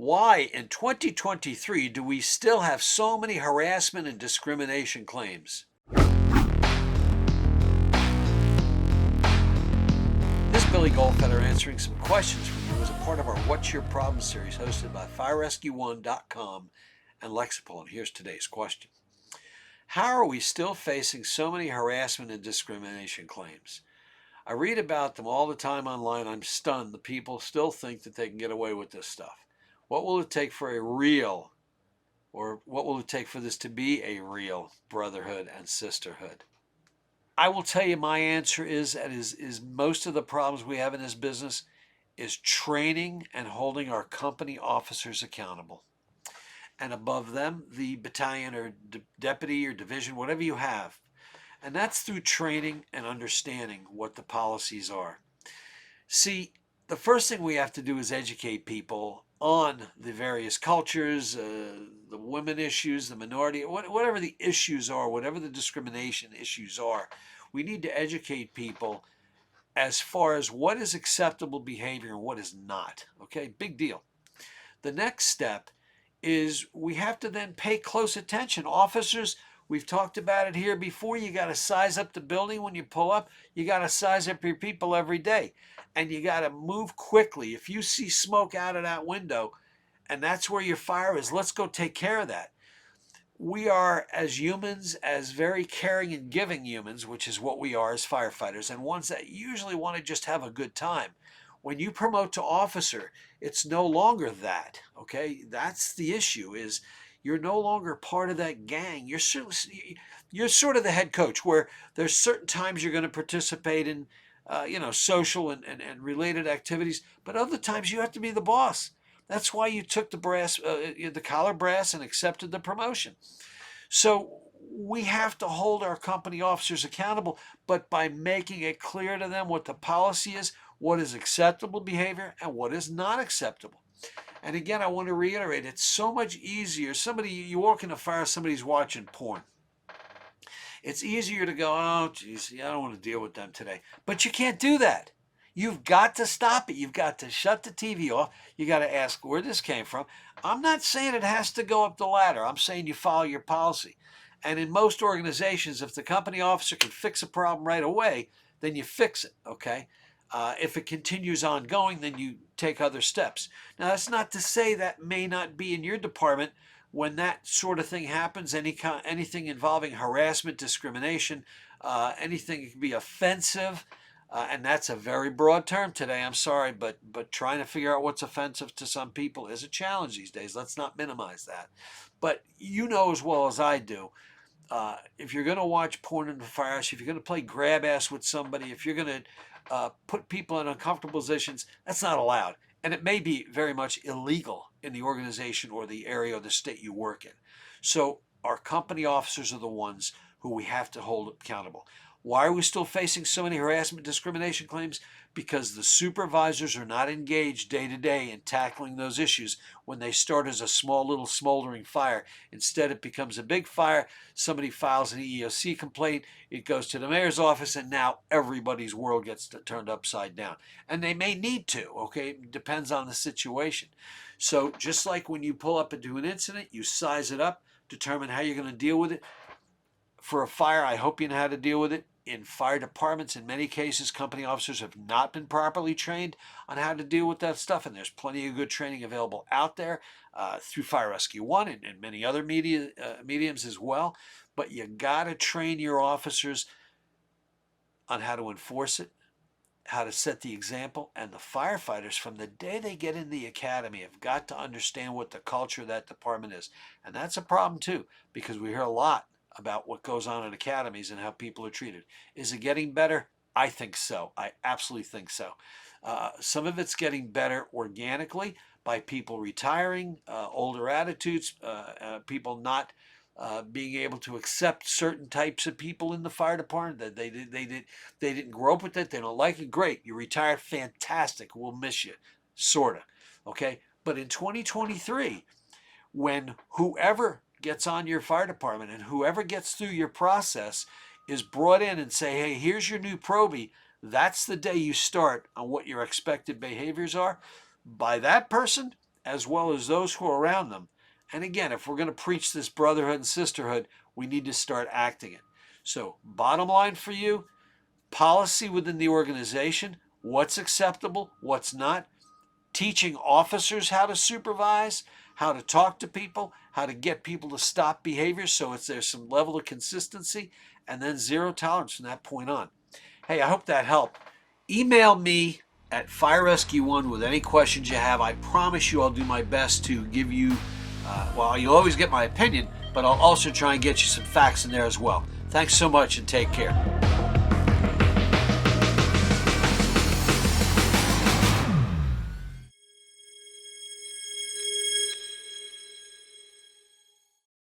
Why in 2023 do we still have so many harassment and discrimination claims? This is Billy Goldfeder answering some questions from you as a part of our What's Your Problem series hosted by FireRescue1.com and Lexipol. And here's today's question. How are we still facing so many harassment and discrimination claims? I read about them all the time online. I'm stunned that people still think that they can get away with this stuff. What will it take for what will it take for this to be a real brotherhood and sisterhood? I will tell you my answer is most of the problems we have in this business is training and holding our company officers accountable. And above them, the battalion or deputy or division, whatever you have. And that's through training and understanding what the policies are. See, the first thing we have to do is educate people on the various cultures, the women issues, the minority, whatever the issues are, whatever the discrimination issues are. We need to educate people as far as what is acceptable behavior and what is not. Okay, big deal. The next step is we have to then pay close attention. Officers, we've talked about it here before. You got to size up the building when you pull up. You got to size up your people every day. And you got to move quickly. If you see smoke out of that window and that's where your fire is, let's go take care of that. We are, as humans, as very caring and giving humans, which is what we are as firefighters, and ones that usually want to just have a good time. When you promote to officer, it's no longer that, okay? That's the issue, is you're no longer part of that gang. You're sort of the head coach, where there's certain times you're going to participate in social and related activities, but other times you have to be the boss. That's why you took the collar brass and accepted the promotion. So we have to hold our company officers accountable, but by making it clear to them what the policy is, what is acceptable behavior, and what is not acceptable. And again, I want to reiterate, it's so much easier. You walk in a fire, somebody's watching porn. It's easier to go, oh, geez, I don't want to deal with them today. But you can't do that. You've got to stop it. You've got to shut the TV off. You got to ask where this came from. I'm not saying it has to go up the ladder. I'm saying you follow your policy. And in most organizations, if the company officer can fix a problem right away, then you fix it, okay? If it continues ongoing, then you take other steps. Now, that's not to say that may not be in your department. When that sort of thing happens, anything involving harassment, discrimination, anything that can be offensive, and that's a very broad term today, I'm sorry, but trying to figure out what's offensive to some people is a challenge these days. Let's not minimize that. But you know as well as I do, if you're going to watch porn in the firehouse, if you're going to play grab ass with somebody, if you're going to put people in uncomfortable positions, that's not allowed. And it may be very much illegal in the organization or the area or the state you work in. So our company officers are the ones who we have to hold accountable. Why are we still facing so many harassment discrimination claims? Because the supervisors are not engaged day to day in tackling those issues when they start as a small little smoldering fire. Instead, it becomes a big fire. Somebody files an EEOC complaint. It goes to the mayor's office, and now everybody's world gets turned upside down. And they may need to, okay? It depends on the situation. So just like when you pull up into an incident, you size it up, determine how you're going to deal with it. For a fire, I hope you know how to deal with it. In fire departments, in many cases, company officers have not been properly trained on how to deal with that stuff, and there's plenty of good training available out there through Fire Rescue 1 and many other mediums as well. But you got to train your officers on how to enforce it, how to set the example, and the firefighters from the day they get in the academy have got to understand what the culture of that department is. And that's a problem too, because we hear a lot about what goes on in academies and how people are treated. Is it getting better? I think so. I absolutely think so. Some of it's getting better organically by people retiring, older attitudes, people not being able to accept certain types of people in the fire department that they didn't grow up with it. They don't like it. Great, you retired. Fantastic. We'll miss you, sorta. Okay, but in 2023, when whoever gets on your fire department and whoever gets through your process is brought in and say, hey, here's your new probie, that's the day you start on what your expected behaviors are. By that person, as well as those who are around them. And again, if we're going to preach this brotherhood and sisterhood, we need to start acting it. So, bottom line for you, policy within the organization, what's acceptable, what's not, teaching officers how to supervise, how to talk to people, how to get people to stop behavior so there's some level of consistency, and then zero tolerance from that point on. Hey, I hope that helped. Email me at FireRescue1 with any questions you have. I promise you I'll do my best to give you, well, you'll always get my opinion, but I'll also try and get you some facts in there as well. Thanks so much and take care.